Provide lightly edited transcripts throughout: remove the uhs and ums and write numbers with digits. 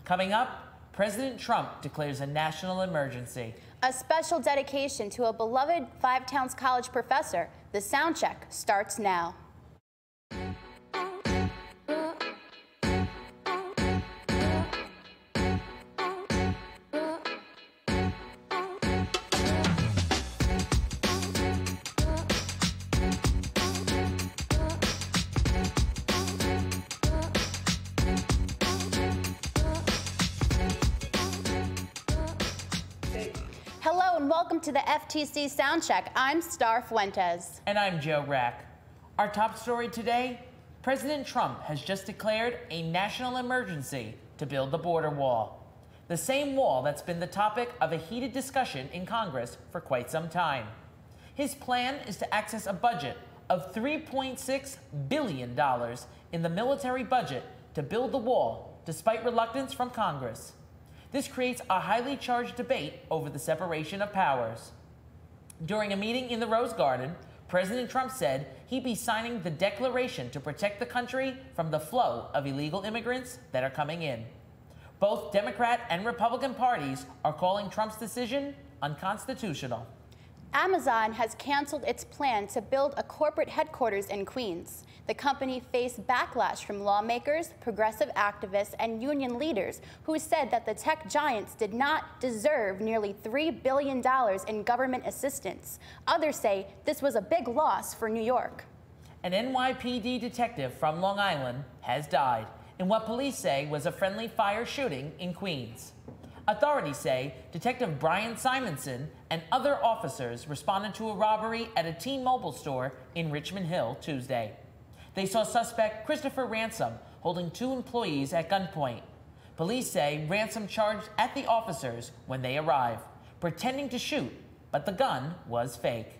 Coming up, President Trump declares a national emergency. A special dedication to a beloved Five Towns College professor. The Soundcheck starts now. Hello and welcome to the FTC Soundcheck. I'm Star Fuentes. And I'm Joe Rack. Our top story today, President Trump has just declared a national emergency to build the border wall. The same wall that's been the topic of a heated discussion in Congress for quite some time. His plan is to access a budget of $3.6 billion in the military budget to build the wall, despite reluctance from Congress. This creates a highly charged debate over the separation of powers. During a meeting in the Rose Garden, President Trump said he'd be signing the declaration to protect the country from the flow of illegal immigrants that are coming in. Both Democrat and Republican parties are calling Trump's decision unconstitutional. Amazon has canceled its plan to build a corporate headquarters in Queens. The company faced backlash from lawmakers, progressive activists, and union leaders who said that the tech giants did not deserve nearly $3 billion in government assistance. Others say this was a big loss for New York. An NYPD detective from Long Island has died in what police say was a friendly fire shooting in Queens. Authorities say Detective Brian Simonson and other officers responded to a robbery at a T-Mobile store in Richmond Hill Tuesday. They saw suspect Christopher Ransom holding two employees at gunpoint. Police say Ransom charged at the officers when they arrived, pretending to shoot, but the gun was fake.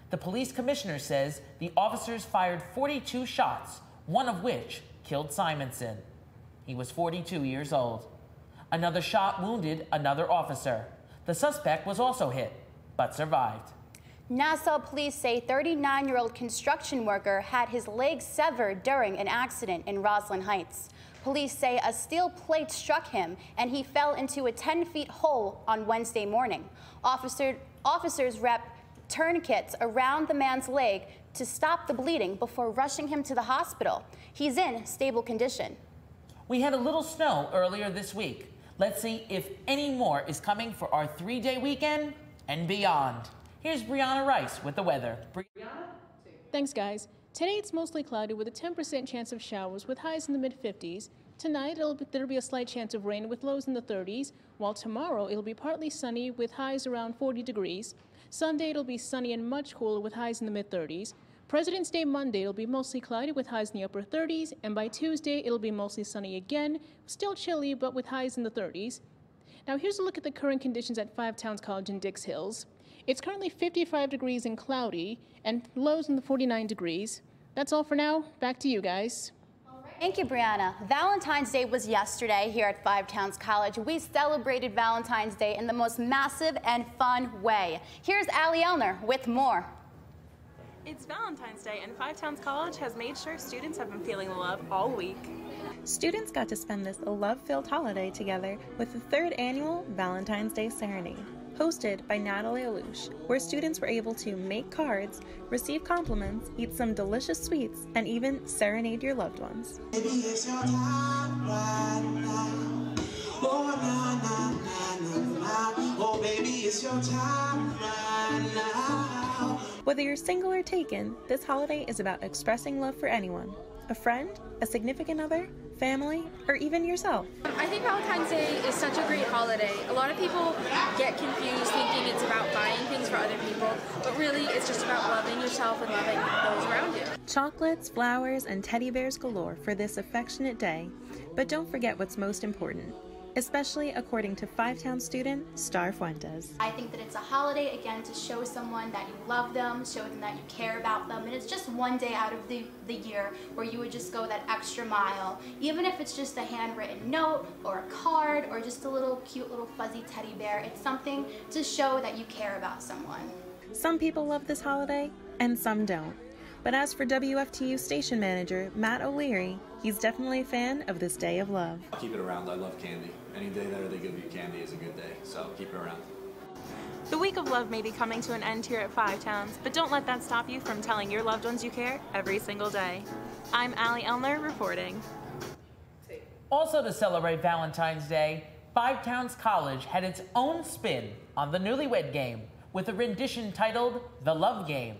The police commissioner says the officers fired 42 shots, one of which killed Simonson. He was 42 years old. Another shot wounded another officer. The suspect was also hit, but survived. Nassau police say 39-year-old construction worker had his leg severed during an accident in Roslyn Heights. Police say a steel plate struck him and he fell into a 10-foot hole on Wednesday morning. Officers wrapped tourniquets around the man's leg to stop the bleeding before rushing him to the hospital. He's in stable condition. We had a little snow earlier this week. Let's see if any more is coming for our 3-day weekend and beyond. Here's Brianna Rice with the weather. Thanks, guys. Today it's mostly cloudy with a 10% chance of showers with highs in the mid-50s. Tonight there'll be a slight chance of rain with lows in the 30s, while tomorrow it'll be partly sunny with highs around 40 degrees. Sunday it'll be sunny and much cooler with highs in the mid-30s. President's Day Monday it'll be mostly cloudy with highs in the upper 30s, and by Tuesday it'll be mostly sunny again, still chilly but with highs in the 30s. Now here's a look at the current conditions at Five Towns College in Dix Hills. It's currently 55 degrees and cloudy, and lows in the 49 degrees. That's all for now. Back to you guys. Thank you, Brianna. Valentine's Day was yesterday here at Five Towns College. We celebrated Valentine's Day in the most massive and fun way. Here's Allie Ellner with more. It's Valentine's Day, and Five Towns College has made sure students have been feeling the love all week. Students got to spend this love-filled holiday together with the 3rd annual Valentine's Day Serenade, hosted by Natalie Alouche, where students were able to make cards, receive compliments, eat some delicious sweets, and even serenade your loved ones. Baby, it's your time right now. Oh, na, na, na, na, na. Oh, baby, it's your time right now. Whether you're single or taken, this holiday is about expressing love for anyone. A friend, a significant other, family, or even yourself. I think Valentine's Day is such a great holiday. A lot of people get confused thinking it's about buying things for other people, but really it's just about loving yourself and loving those around you. Chocolates, flowers, and teddy bears galore for this affectionate day. But don't forget what's most important, especially according to Five Towns student Star Fuentes. I think that it's a holiday, again, to show someone that you love them, show them that you care about them, and it's just one day out of the year where you would just go that extra mile, even if it's just a handwritten note or a card or just a little cute little fuzzy teddy bear. It's something to show that you care about someone. Some people love this holiday and some don't. But as for WFTU station manager Matt O'Leary, he's definitely a fan of this day of love. Keep it around. I love candy. Any day that they give you candy is a good day, so keep it around. The week of love may be coming to an end here at Five Towns, but don't let that stop you from telling your loved ones you care every single day. I'm Ellner reporting. Also to celebrate Valentine's Day, Five Towns College had its own spin on the Newlywed Game with a rendition titled The Love Game.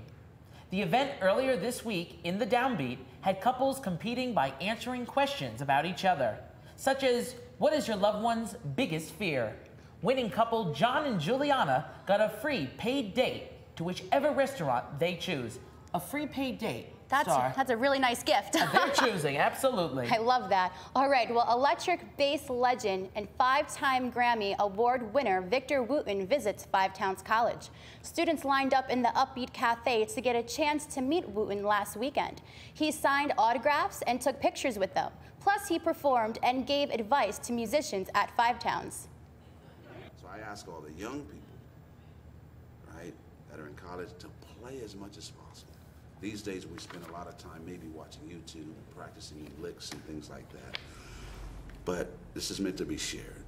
The event earlier this week in the Downbeat had couples competing by answering questions about each other, such as, what is your loved one's biggest fear? Winning couple John and Juliana got a free paid date to whichever restaurant they choose. A free paid date. That's a really nice gift. They're choosing, absolutely. I love that. All right, well, electric bass legend and 5-time Grammy Award winner Victor Wooten visits Five Towns College. Students lined up in the Upbeat Cafe to get a chance to meet Wooten last weekend. He signed autographs and took pictures with them. Plus, he performed and gave advice to musicians at Five Towns. So I ask all the young people, right, that are in college to play as much as possible. These days we spend a lot of time maybe watching YouTube, practicing licks and things like that. But this is meant to be shared,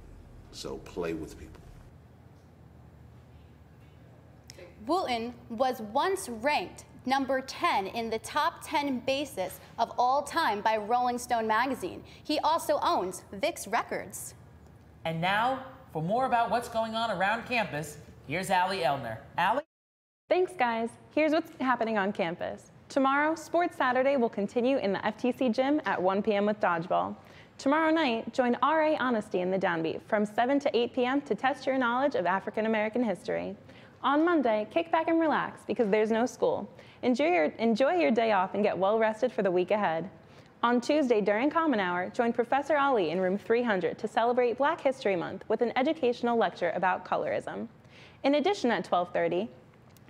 so play with people. Wooten was once ranked number 10 in the top 10 bassists of all time by Rolling Stone magazine. He also owns Vic's Records. And now, for more about what's going on around campus, here's Allie Ellner. Allie? Thanks, guys. Here's what's happening on campus. Tomorrow, Sports Saturday will continue in the FTC gym at 1 p.m. with dodgeball. Tomorrow night, join RA Honesty in the Downbeat from 7 to 8 p.m. to test your knowledge of African American history. On Monday, kick back and relax because there's no school. Enjoy your day off and get well rested for the week ahead. On Tuesday during Common Hour, join Professor Ali in room 300 to celebrate Black History Month with an educational lecture about colorism. In addition, at 12:30,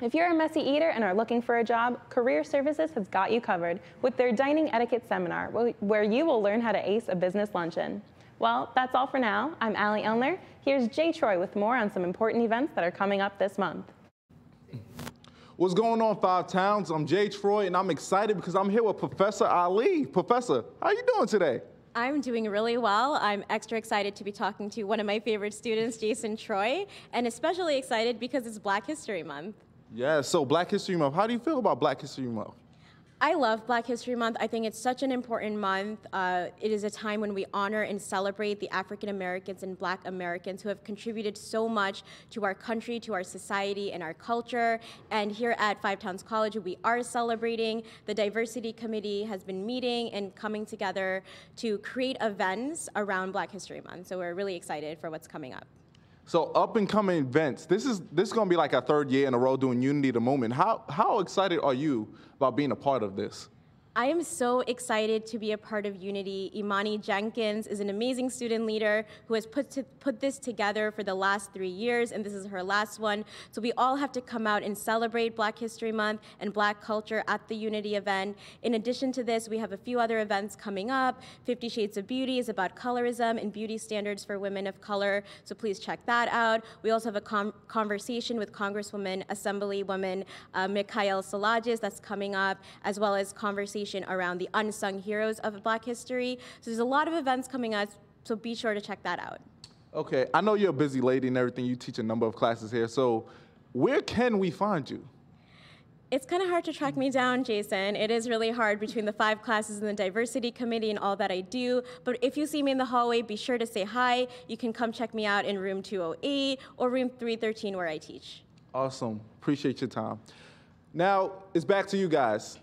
if you're a messy eater and are looking for a job, Career Services has got you covered with their dining etiquette seminar, where you will learn how to ace a business luncheon. Well, that's all for now. I'm Allie Ellner. Here's Jay Troy with more on some important events that are coming up this month. What's going on, Five Towns? I'm Jay Troy, and I'm excited because I'm here with Professor Ali. Professor, how are you doing today? I'm doing really well. I'm extra excited to be talking to one of my favorite students, Jason Troy, and especially excited because it's Black History Month. Yeah, so Black History Month. How do you feel about Black History Month? I love Black History Month. I think it's such an important month. It is a time when we honor and celebrate the African Americans and Black Americans who have contributed so much to our country, to our society, and our culture. And here at Five Towns College, we are celebrating. The Diversity Committee has been meeting and coming together to create events around Black History Month. So we're really excited for what's coming up. So up and coming events. This is going to be like our third year in a row doing Unity the Moment. How excited are you about being a part of this? I am so excited to be a part of Unity. Imani Jenkins is an amazing student leader who has put this together for the last 3 years, and this is her last one. So we all have to come out and celebrate Black History Month and Black culture at the Unity event. In addition to this, we have a few other events coming up. 50 Shades of Beauty is about colorism and beauty standards for women of color, so please check that out. We also have a conversation with Congresswoman, Assemblywoman Mikhail Salagis that's coming up, as well as conversation around the unsung heroes of Black history. So there's a lot of events coming up, so be sure to check that out. Okay, I know you're a busy lady and everything. You teach a number of classes here, so where can we find you? It's kind of hard to track me down, Jason. It is really hard between the 5 classes in the Diversity Committee and all that I do. But if you see me in the hallway, be sure to say hi. You can come check me out in room 208 or room 313 where I teach. Awesome. Appreciate your time. Now, it's back to you guys.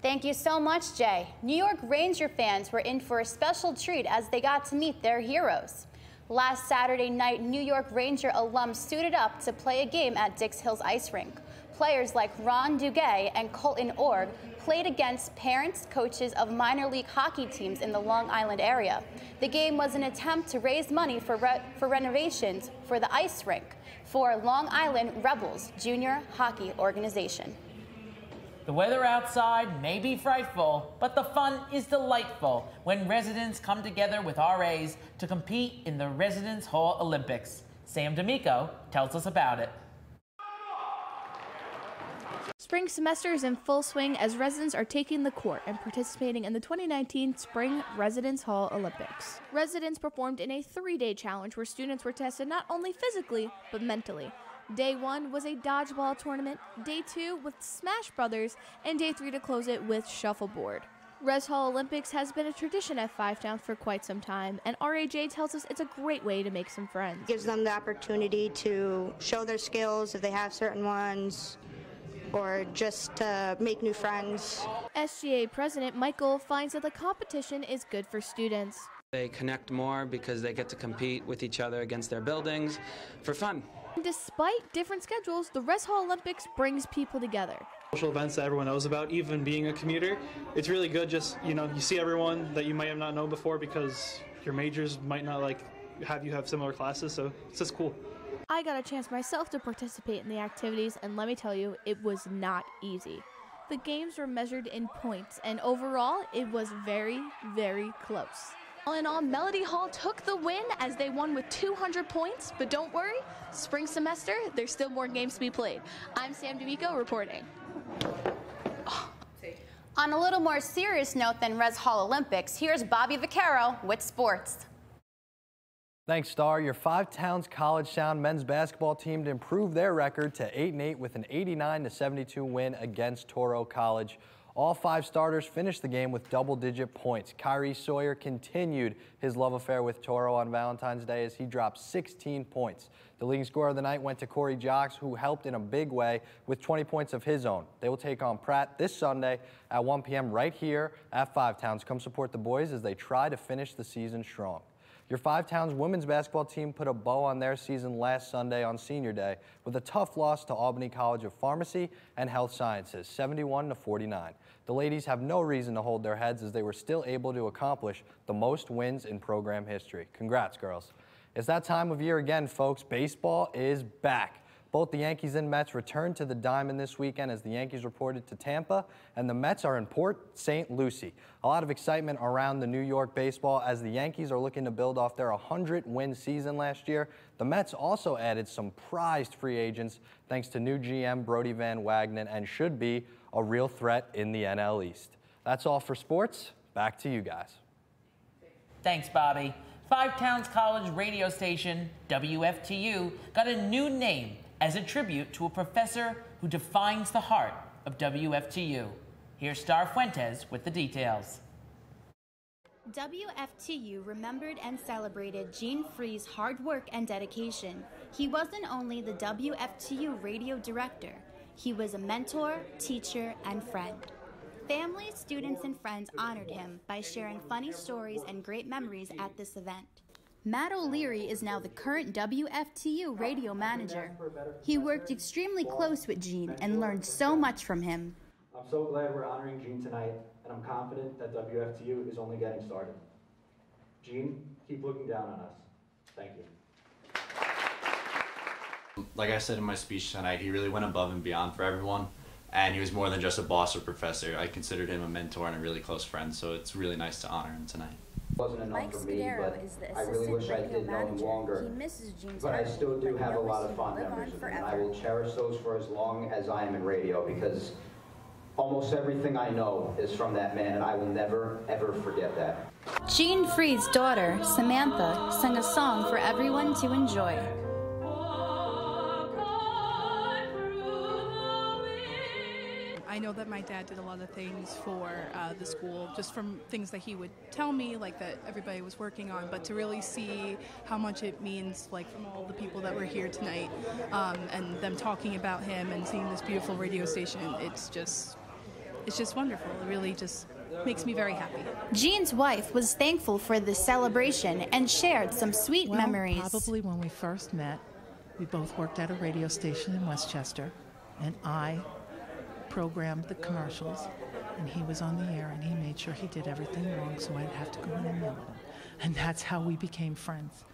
Thank you so much, Jay. New York Ranger fans were in for a special treat as they got to meet their heroes. Last Saturday night, New York Ranger alums suited up to play a game at Dix Hills Ice Rink. Players like Ron Duguay and Colton Org played against parents, coaches of minor league hockey teams in the Long Island area. The game was an attempt to raise money for renovations for the ice rink for Long Island Rebels Junior Hockey Organization. The weather outside may be frightful, but the fun is delightful when residents come together with RAs to compete in the Residence Hall Olympics. Sam D'Amico tells us about it. Spring semester is in full swing as residents are taking the court and participating in the 2019 Spring Residence Hall Olympics. Residents performed in a 3-day challenge where students were tested not only physically, but mentally. Day 1 was a dodgeball tournament, Day 2 with Smash Brothers, and Day 3 to close it with shuffleboard. Res Hall Olympics has been a tradition at Five Towns for quite some time, and RAJ tells us it's a great way to make some friends. Gives them the opportunity to show their skills if they have certain ones, or just to make new friends. SGA President Michael finds that the competition is good for students. They connect more because they get to compete with each other against their buildings for fun. Despite different schedules, the Res Hall Olympics brings people together. Social events that everyone knows about, even being a commuter, it's really good. Just, you see everyone that you might have not known before because your majors might not have similar classes, so it's just cool. I got a chance myself to participate in the activities, and let me tell you, it was not easy. The games were measured in points, and overall, it was very, very close. All in all, Melody Hall took the win as they won with 200 points, but don't worry, spring semester, there's still more games to be played. I'm Sam D'Amico reporting. On a little more serious note than Res Hall Olympics, here's Bobby Vaccaro with sports. Thanks, Star. Your Five Towns College Sound men's basketball team to improve their record to 8-8 with an 89-72 win against Toro College. All 5 starters finished the game with double-digit points. Kyrie Sawyer continued his love affair with Toro on Valentine's Day as he dropped 16 points. The leading scorer of the night went to Corey Jocks, who helped in a big way with 20 points of his own. They will take on Pratt this Sunday at 1 p.m. right here at Five Towns. Come support the boys as they try to finish the season strong. Your Five Towns women's basketball team put a bow on their season last Sunday on Senior Day with a tough loss to Albany College of Pharmacy and Health Sciences, 71-49. The ladies have no reason to hold their heads as they were still able to accomplish the most wins in program history. Congrats, girls. It's that time of year again, folks. Baseball is back. Both the Yankees and Mets returned to the Diamond this weekend as the Yankees reported to Tampa, and the Mets are in Port St. Lucie. A lot of excitement around the New York baseball as the Yankees are looking to build off their 100-win season last year. The Mets also added some prized free agents thanks to new GM Brody Van Wagenen and should be a real threat in the NL East. That's all for sports. Back to you guys. Thanks, Bobby. Five Towns College radio station, WFTU, got a new name as a tribute to a professor who defines the heart of WFTU. Here's Star Fuentes with the details. WFTU remembered and celebrated Gene Free's hard work and dedication. He wasn't only the WFTU radio director, he was a mentor, teacher, and friend. Families, students, and friends honored him by sharing funny stories and great memories at this event. Matt O'Leary is now the current WFTU radio manager. He worked extremely close with Gene and learned so much from him. I'm so glad we're honoring Gene tonight, and I'm confident that WFTU is only getting started. Gene, keep looking down on us. Thank you. Like I said in my speech tonight, he really went above and beyond for everyone, and he was more than just a boss or professor. I considered him a mentor and a really close friend, so it's really nice to honor him tonight. Wasn't enough for me, but I really wish I did know him longer. But I still do have a lot of fond memories of him, and I will cherish those for as long as I am in radio, because almost everything I know is from that man, and I will never, ever forget that. Gene Free's daughter, Samantha, sang a song for everyone to enjoy. I know that my dad did a lot of things for the school, just from things that he would tell me, like that everybody was working on, but to really see how much it means, like from all the people that were here tonight, and them talking about him and seeing this beautiful radio station, it's just wonderful. It really just makes me very happy. Gene's wife was thankful for this celebration and shared some sweet memories. Probably when we first met, we both worked at a radio station in Westchester, and I programmed the commercials, and he was on the air, and he made sure he did everything wrong, so I'd have to go in and yell at him. And that's how we became friends.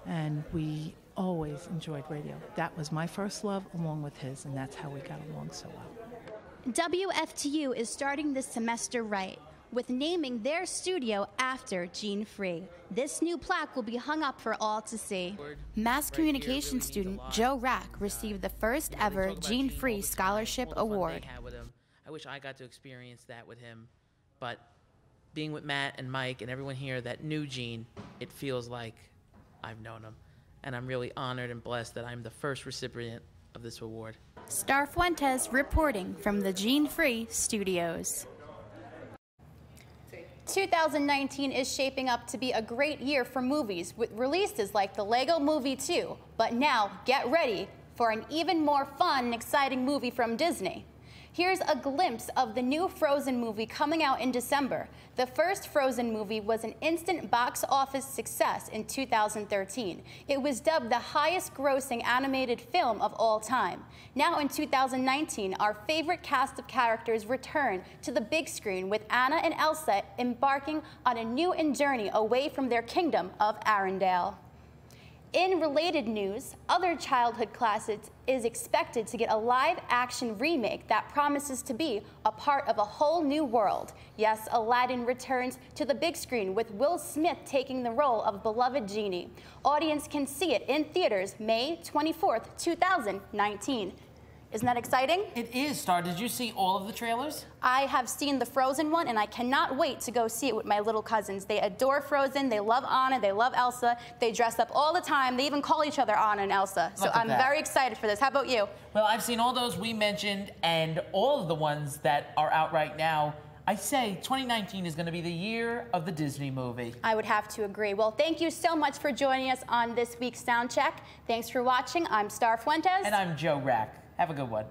And we always enjoyed radio. That was my first love, along with his, and that's how we got along so well. WFTU is starting this semester right. with naming their studio after Gene Free. This new plaque will be hung up for all to see. Mass communication student Joe Rack received the first ever Gene Free Scholarship Award. I wish I got to experience that with him, but being with Matt and Mike and everyone here that knew Gene, it feels like I've known him. And I'm really honored and blessed that I'm the first recipient of this award. Star Fuentes reporting from the Gene Free Studios. 2019 is shaping up to be a great year for movies with releases like the Lego Movie 2. But now, get ready for an even more fun and exciting movie from Disney. Here's a glimpse of the new Frozen movie coming out in December. The first Frozen movie was an instant box office success in 2013. It was dubbed the highest grossing animated film of all time. Now in 2019, our favorite cast of characters return to the big screen with Anna and Elsa embarking on a new journey away from their kingdom of Arendelle. In related news, other childhood classics is expected to get a live-action remake that promises to be a part of a whole new world. Yes, Aladdin returns to the big screen with Will Smith taking the role of beloved genie. Audience can see it in theaters May 24th, 2019. Isn't that exciting? It is, Star. Did you see all of the trailers? I have seen the Frozen one, and I cannot wait to go see it with my little cousins. They adore Frozen. They love Anna. They love Elsa. They dress up all the time. They even call each other Anna and Elsa. So I'm very excited for this. How about you? Well, I've seen all those we mentioned and all of the ones that are out right now. I say 2019 is going to be the year of the Disney movie. I would have to agree. Well, thank you so much for joining us on this week's Soundcheck. Thanks for watching. I'm Star Fuentes. And I'm Joe Rack. Have a good one.